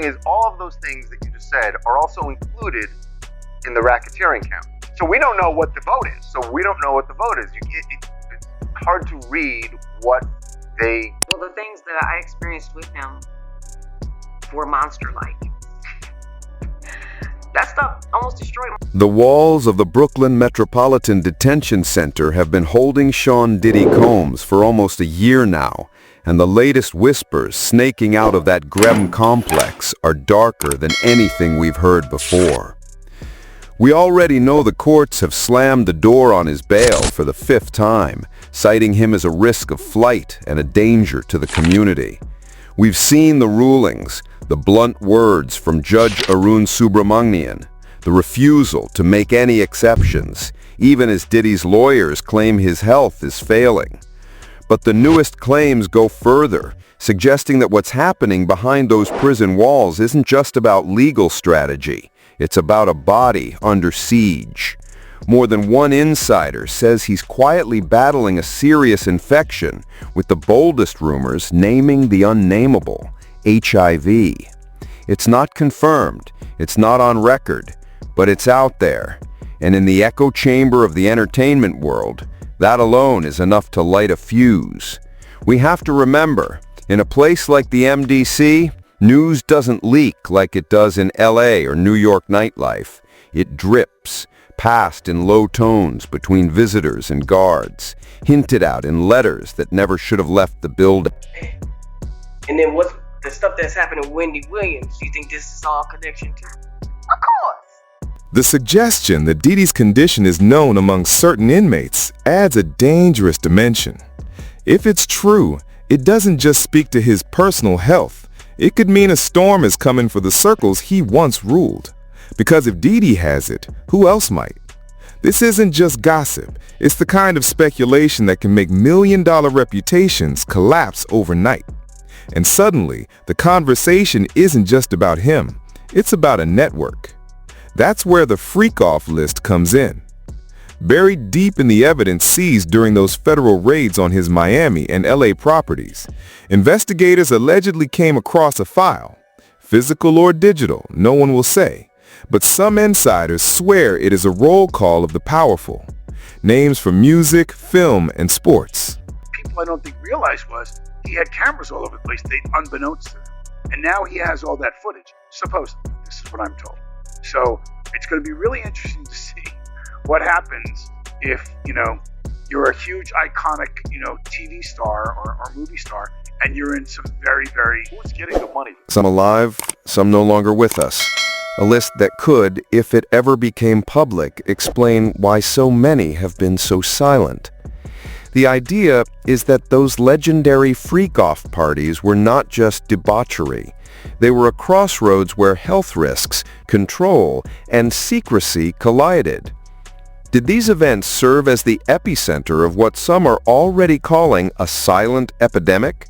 thing is, all of those things that you just said are also included in the racketeering count. So we don't know what the vote is. It's hard to read what they... Well, the things that I experienced with him were monster-like. That stuff almost destroyed me. The walls of the Brooklyn Metropolitan Detention Center have been holding Sean Diddy Combs for almost a year now, and the latest whispers snaking out of that Graham complex are darker than anything we've heard before. We already know the courts have slammed the door on his bail for the 5th time, citing him as a risk of flight and a danger to the community. We've seen the rulings, the blunt words from Judge Arun Subramanian, the refusal to make any exceptions, even as Diddy's lawyers claim his health is failing. But the newest claims go further, suggesting that what's happening behind those prison walls isn't just about legal strategy. It's about a body under siege. More than one insider says he's quietly battling a serious infection, with the boldest rumors naming the unnameable, HIV. It's not confirmed, it's not on record, but it's out there. And in the echo chamber of the entertainment world, that alone is enough to light a fuse. We have to remember, in a place like the MDC, news doesn't leak like it does in LA or New York nightlife. It drips, passed in low tones between visitors and guards, hinted at in letters that never should have left the building. And then what's the stuff that's happening to Wendy Williams? Do you think this is all connection to? Of course. The suggestion that Diddy's condition is known among certain inmates adds a dangerous dimension. If it's true, it doesn't just speak to his personal health. It could mean a storm is coming for the circles he once ruled. Because if Diddy has it, who else might? This isn't just gossip. It's the kind of speculation that can make million-dollar reputations collapse overnight. And suddenly, the conversation isn't just about him. It's about a network. That's where the freak-off list comes in. Buried deep in the evidence seized during those federal raids on his Miami and LA properties, investigators allegedly came across a file. Physical or digital, no one will say. But some insiders swear it is a roll call of the powerful. Names from music, film, and sports. People I don't think realized was he had cameras all over the place, unbeknownst to them. And now he has all that footage, supposedly. This is what I'm told. So it's going to be really interesting to see what happens if, you're a huge, iconic, TV star or movie star, and you're in some who's getting the money? Some alive, some no longer with us. A list that could, if it ever became public, explain why so many have been so silent. The idea is that those legendary freak-off parties were not just debauchery. They were a crossroads where health risks, control, and secrecy collided. Did these events serve as the epicenter of what some are already calling a silent epidemic?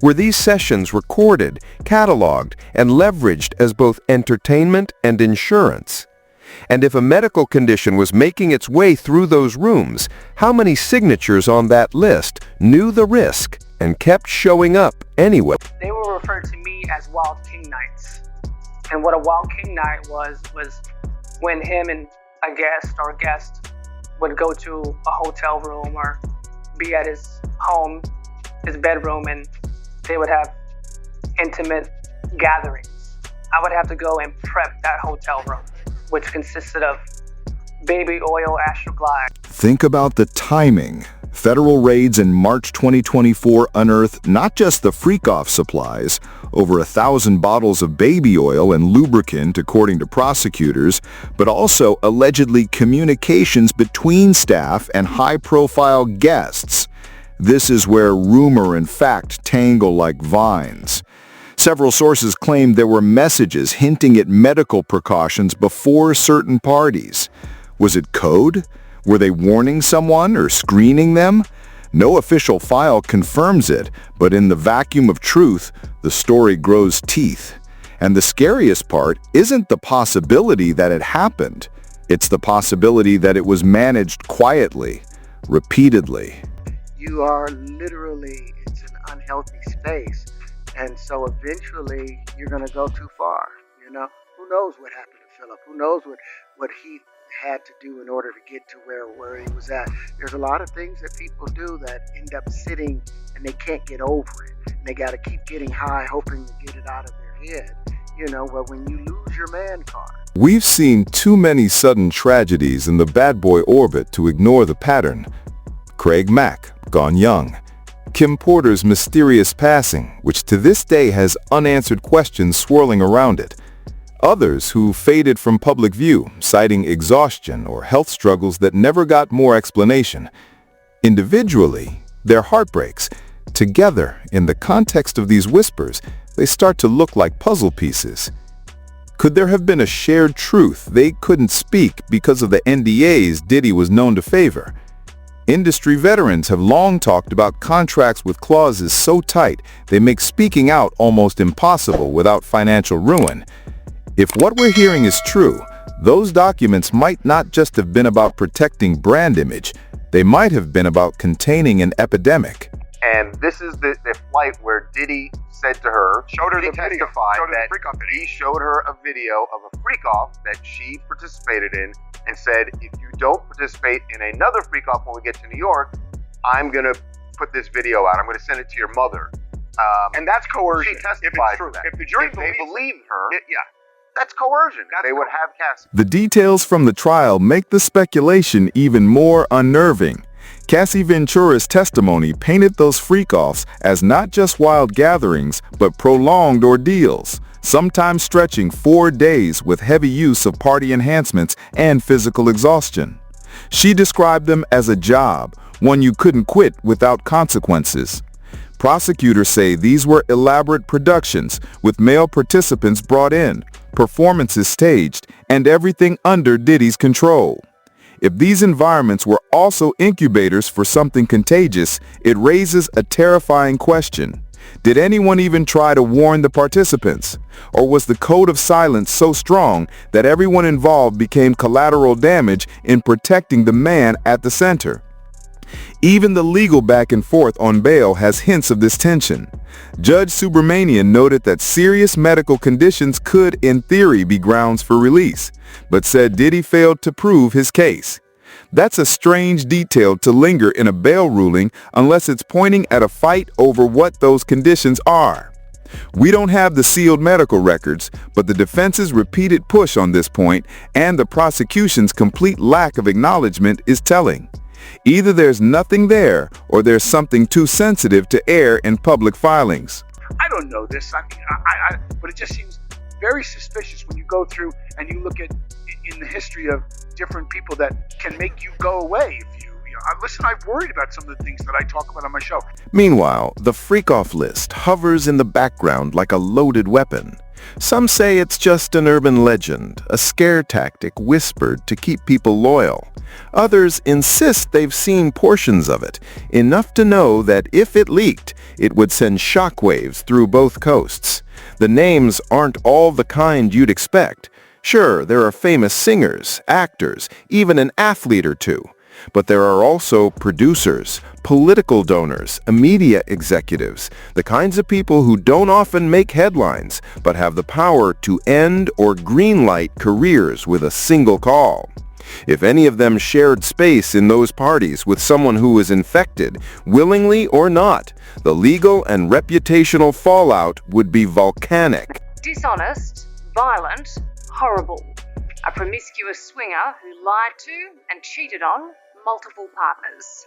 Were these sessions recorded, cataloged, and leveraged as both entertainment and insurance? And if a medical condition was making its way through those rooms, how many signatures on that list knew the risk and kept showing up anyway? They were referred to me as Wild King Nights. And what a Wild King Night was when him and a guest would go to a hotel room or be at his home, his bedroom, and they would have intimate gatherings. I would have to go and prep that hotel room, which consisted of baby oil, Astroglide. Think about the timing. Federal raids in March 2024 unearthed not just the freak-off supplies, over 1,000 bottles of baby oil and lubricant according to prosecutors, but also allegedly communications between staff and high-profile guests. This is where rumor and fact tangle like vines. Several sources claimed there were messages hinting at medical precautions before certain parties. Was it code? Were they warning someone or screening them? No official file confirms it, but in the vacuum of truth, the story grows teeth. And the scariest part isn't the possibility that it happened. It's the possibility that it was managed quietly, repeatedly. You are literally, it's an unhealthy space. And so eventually you're going to go too far. You know, who knows what happened to Philip? Who knows what he had to do in order to get to where he was at? There's a lot of things that people do that end up sitting and they can't get over it. And they got to keep getting high, hoping to get it out of their head. You know, but when you lose your man card. We've seen too many sudden tragedies in the bad boy orbit to ignore the pattern. Craig Mack, gone young. Kim Porter's mysterious passing, which to this day has unanswered questions swirling around it. Others who faded from public view, citing exhaustion or health struggles that never got more explanation. Individually, they're heartbreaks. Together, in the context of these whispers, they start to look like puzzle pieces. Could there have been a shared truth they couldn't speak because of the NDAs Diddy was known to favor? Industry veterans have long talked about contracts with clauses so tight they make speaking out almost impossible without financial ruin. If what we're hearing is true, those documents might not just have been about protecting brand image, they might have been about containing an epidemic. And this is the flight where Diddy said to her, Diddy testified that he showed her a video of a freak-off that she participated in and said, if you don't participate in another freak-off when we get to New York, I'm going to put this video out. I'm going to send it to your mother. And that's coercion. She testified to that. If the jury they believe her, yeah. that's coercion. They would have Cassie. The details from the trial make the speculation even more unnerving. Cassie Ventura's testimony painted those freak-offs as not just wild gatherings, but prolonged ordeals, sometimes stretching 4 days with heavy use of party enhancements and physical exhaustion. She described them as a job, one you couldn't quit without consequences. Prosecutors say these were elaborate productions with male participants brought in, performances staged, and everything under Diddy's control. If these environments were also incubators for something contagious, it raises a terrifying question. Did anyone even try to warn the participants? Or was the code of silence so strong that everyone involved became collateral damage in protecting the man at the center? Even the legal back and forth on bail has hints of this tension. Judge Subramanian noted that serious medical conditions could, in theory, be grounds for release, but said Diddy failed to prove his case. That's a strange detail to linger in a bail ruling unless it's pointing at a fight over what those conditions are. We don't have the sealed medical records, but the defense's repeated push on this point and the prosecution's complete lack of acknowledgement is telling. Either there's nothing there, or there's something too sensitive to air in public filings. I don't know this. I mean, but it just seems very suspicious when you go through and you look at in the history of different people that can make you go away if you know. Listen, I've worried about some of the things that I talk about on my show. Meanwhile, the freak-off list hovers in the background like a loaded weapon. Some say it's just an urban legend, a scare tactic whispered to keep people loyal. Others insist they've seen portions of it, enough to know that if it leaked, it would send shockwaves through both coasts. The names aren't all the kind you'd expect. Sure, there are famous singers, actors, even an athlete or two. But there are also producers, political donors, media executives, the kinds of people who don't often make headlines, but have the power to end or greenlight careers with a single call. If any of them shared space in those parties with someone who was infected, willingly or not, the legal and reputational fallout would be volcanic. Dishonest, violent, horrible. A promiscuous swinger who lied to and cheated on multiple partners.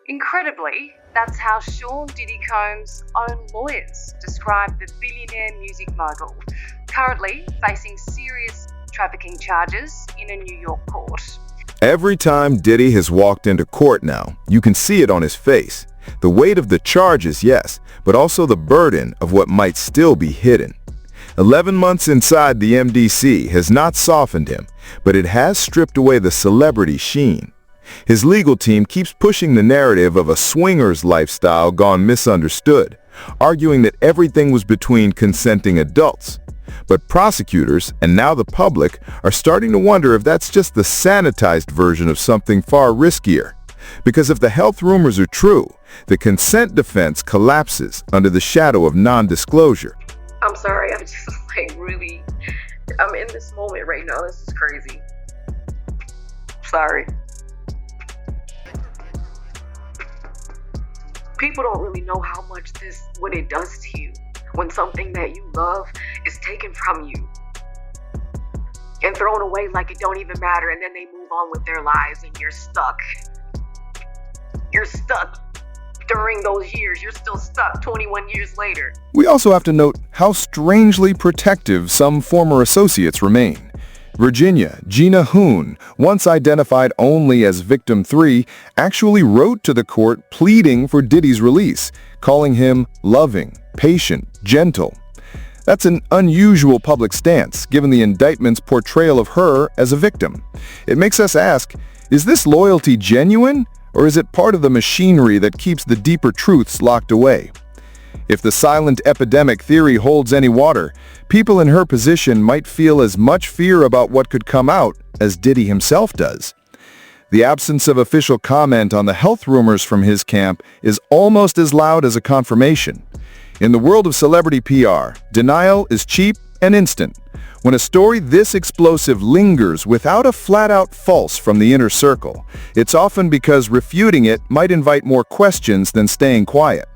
Incredibly, that's how Sean Diddy Combs' own lawyers describe the billionaire music mogul, currently facing serious trafficking charges in a New York court. Every time Diddy has walked into court now, you can see it on his face. The weight of the charges, yes, but also the burden of what might still be hidden. 11 months inside the MDC has not softened him, but it has stripped away the celebrity sheen. His legal team keeps pushing the narrative of a swinger's lifestyle gone misunderstood, arguing that everything was between consenting adults. But prosecutors, and now the public, are starting to wonder if that's just the sanitized version of something far riskier. Because if the health rumors are true, the consent defense collapses under the shadow of non-disclosure. I'm sorry, I'm just I'm in this moment right now. This is crazy. Sorry. People don't really know how much what it does to you when something that you love is taken from you and thrown away like it don't even matter, and then they move on with their lives and you're stuck. You're stuck during those years. You're still stuck 21 years later. We also have to note how strangely protective some former associates remain. Virginia Gina Hoon, once identified only as Victim 3, actually wrote to the court pleading for Diddy's release, calling him loving, patient, gentle. That's an unusual public stance, given the indictment's portrayal of her as a victim. It makes us ask, is this loyalty genuine, or is it part of the machinery that keeps the deeper truths locked away? If the silent epidemic theory holds any water, people in her position might feel as much fear about what could come out as Diddy himself does. The absence of official comment on the health rumors from his camp is almost as loud as a confirmation. In the world of celebrity PR, denial is cheap and instant. When a story this explosive lingers without a flat-out false from the inner circle, it's often because refuting it might invite more questions than staying quiet.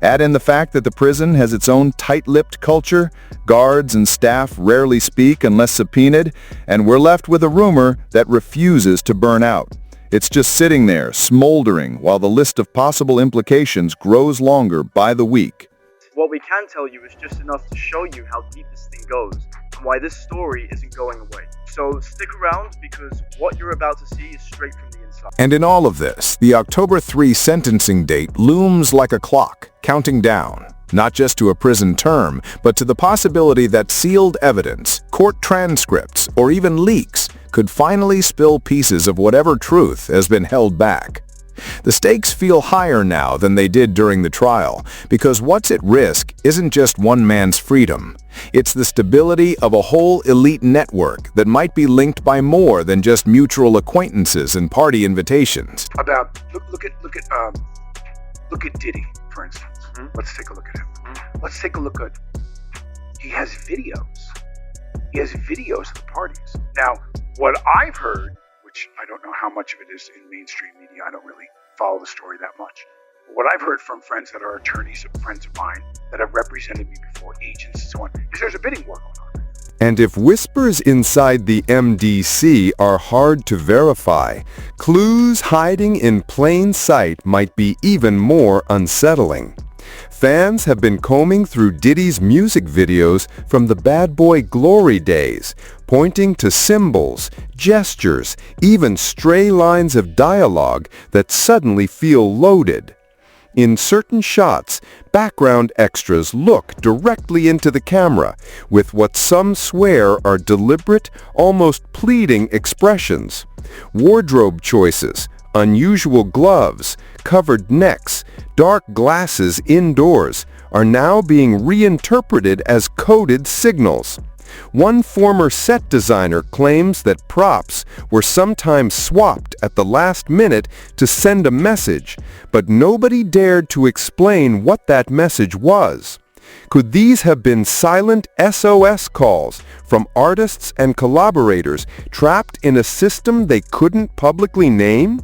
Add in the fact that the prison has its own tight-lipped culture, guards and staff rarely speak unless subpoenaed, and we're left with a rumor that refuses to burn out. It's just sitting there, smoldering, while the list of possible implications grows longer by the week. What we can tell you is just enough to show you how deep this thing goes and why this story isn't going away. So stick around, because what you're about to see is straight from the inside. And in all of this, the October 3 sentencing date looms like a clock, counting down, not just to a prison term, but to the possibility that sealed evidence, court transcripts, or even leaks could finally spill pieces of whatever truth has been held back. The stakes feel higher now than they did during the trial, because what's at risk isn't just one man's freedom. It's the stability of a whole elite network that might be linked by more than just mutual acquaintances and party invitations. Look at Diddy, for instance. Let's take a look at him. Let's take a look at. He has videos. He has videos of the parties. Now, what I've heard, which I don't know how much of it is in mainstream media, I don't really follow the story that much. But what I've heard from friends that are attorneys, friends of mine that have represented me before, agents and so on, is there's a bidding war going on. And if whispers inside the MDC are hard to verify, clues hiding in plain sight might be even more unsettling. Fans have been combing through Diddy's music videos from the Bad Boy glory days, pointing to symbols, gestures, even stray lines of dialogue that suddenly feel loaded. In certain shots, background extras look directly into the camera, with what some swear are deliberate, almost pleading expressions. Wardrobe choices, unusual gloves, covered necks, dark glasses indoors are now being reinterpreted as coded signals. One former set designer claims that props were sometimes swapped at the last minute to send a message, but nobody dared to explain what that message was. Could these have been silent SOS calls from artists and collaborators trapped in a system they couldn't publicly name?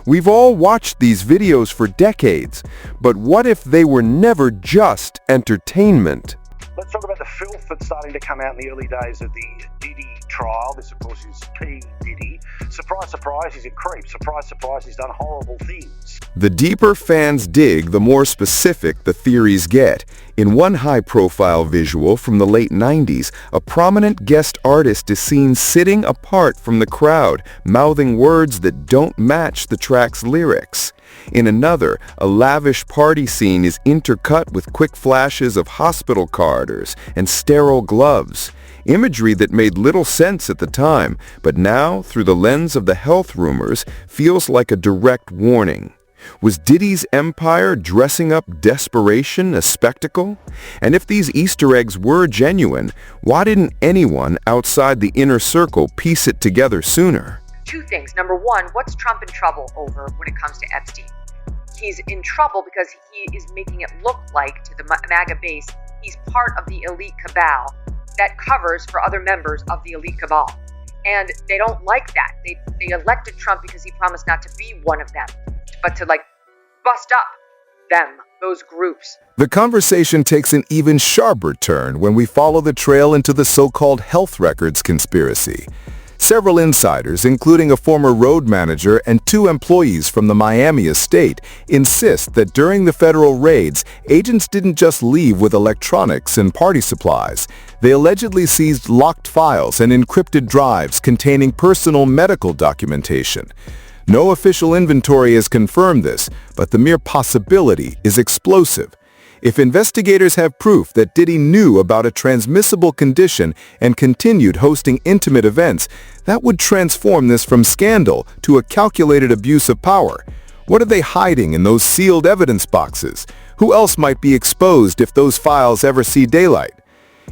We've all watched these videos for decades, but what if they were never just entertainment? Let's talk about the filth that's starting to come out in the early days of the Diddy trial. This, of course, is P. Diddy. Surprise, surprise, he's a creep. Surprise, surprise, he's done horrible things. The deeper fans dig, the more specific the theories get. In one high-profile visual from the late 90s, a prominent guest artist is seen sitting apart from the crowd, mouthing words that don't match the track's lyrics. In another, a lavish party scene is intercut with quick flashes of hospital corridors and sterile gloves, imagery that made little sense at the time, but now, through the lens of the health rumors, feels like a direct warning. Was Diddy's empire dressing up desperation a spectacle? And if these Easter eggs were genuine, why didn't anyone outside the inner circle piece it together sooner? two things. Number one, what's Trump in trouble over when it comes to Epstein? He's in trouble because he is making it look like, to the MAGA base, he's part of the elite cabal that covers for other members of the elite cabal. And they don't like that. They elected Trump because he promised not to be one of them, but to bust up them, those groups. The conversation takes an even sharper turn when we follow the trail into the so-called health records conspiracy. Several insiders, including a former road manager and 2 employees from the Miami estate, insist that during the federal raids, agents didn't just leave with electronics and party supplies. They allegedly seized locked files and encrypted drives containing personal medical documentation. No official inventory has confirmed this, but the mere possibility is explosive. If investigators have proof that Diddy knew about a transmissible condition and continued hosting intimate events, that would transform this from scandal to a calculated abuse of power. What are they hiding in those sealed evidence boxes? Who else might be exposed if those files ever see daylight?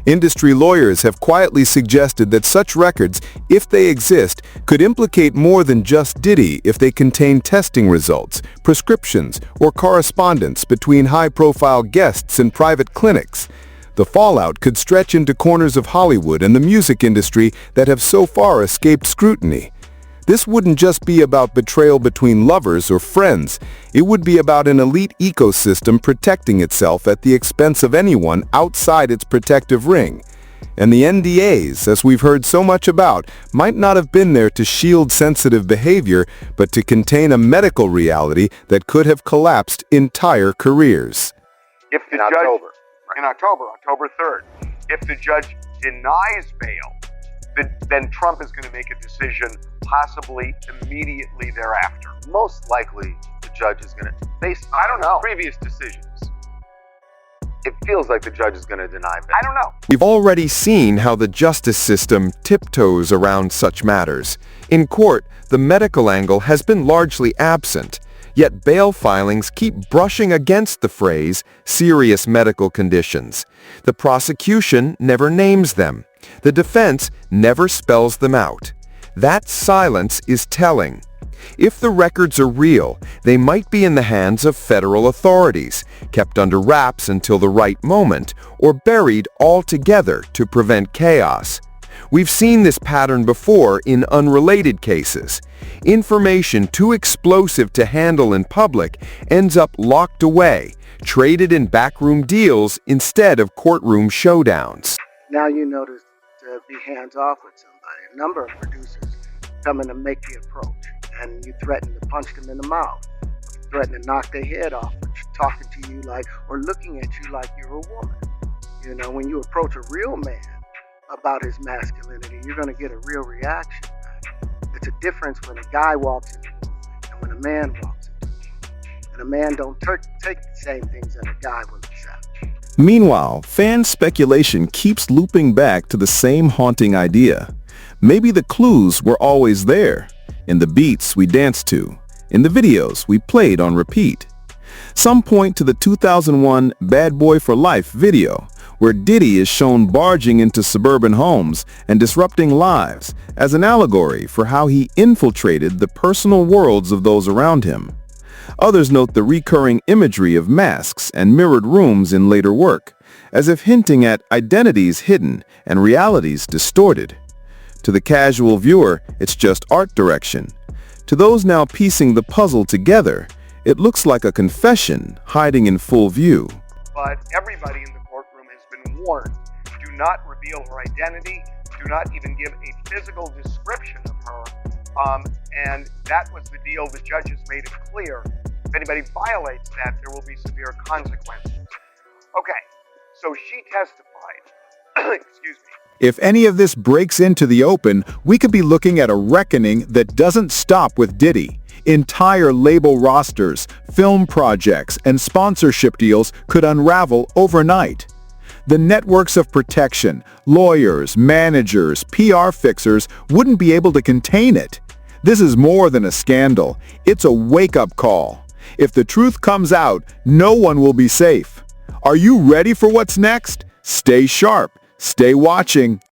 Industry lawyers have quietly suggested that such records, if they exist, could implicate more than just Diddy if they contain testing results, prescriptions, or correspondence between high-profile guests in private clinics. The fallout could stretch into corners of Hollywood and the music industry that have so far escaped scrutiny. This wouldn't just be about betrayal between lovers or friends. It would be about an elite ecosystem protecting itself at the expense of anyone outside its protective ring. And the NDAs, as we've heard so much about, might not have been there to shield sensitive behavior, but to contain a medical reality that could have collapsed entire careers. If the judge, in October 3rd, if the judge denies bail, then Trump is going to make a decision possibly immediately thereafter. Most likely, the judge is going to, based on previous decisions, it feels like the judge is going to deny bail. I don't know. We've already seen how the justice system tiptoes around such matters. In court, the medical angle has been largely absent, yet bail filings keep brushing against the phrase serious medical conditions. The prosecution never names them. The defense never spells them out. That silence is telling. If the records are real, they might be in the hands of federal authorities, kept under wraps until the right moment, or buried altogether to prevent chaos. We've seen this pattern before in unrelated cases. Information too explosive to handle in public ends up locked away, traded in backroom deals instead of courtroom showdowns. Now you notice to be hands off with somebody. A number of producers come in to make the approach, and you threaten to punch them in the mouth, threaten to knock their head off, talking to you or looking at you like you're a woman. You know, when you approach a real man about his masculinity, you're going to get a real reaction back. It's a difference when a guy walks in the room and when a man walks in the room. And a man don't take the same things that a guy will accept. Meanwhile, fan speculation keeps looping back to the same haunting idea. Maybe the clues were always there, in the beats we danced to, in the videos we played on repeat. Some point to the 2001 Bad Boy for Life video, where Diddy is shown barging into suburban homes and disrupting lives as an allegory for how he infiltrated the personal worlds of those around him. Others note the recurring imagery of masks and mirrored rooms in later work, as if hinting at identities hidden and realities distorted. To the casual viewer, it's just art direction. To those now piecing the puzzle together, it looks like a confession hiding in full view. But everybody in the courtroom has been warned. Do not reveal her identity. Do not even give a physical description of her. And that was the deal. The judges made it clear. If anybody violates that, there will be severe consequences. Okay, so she testified. Excuse me. If any of this breaks into the open, we could be looking at a reckoning that doesn't stop with Diddy. Entire label rosters, film projects, and sponsorship deals could unravel overnight. The networks of protection, lawyers, managers, PR fixers wouldn't be able to contain it. This is more than a scandal. It's a wake-up call. If the truth comes out, no one will be safe. Are you ready for what's next? Stay sharp. Stay watching.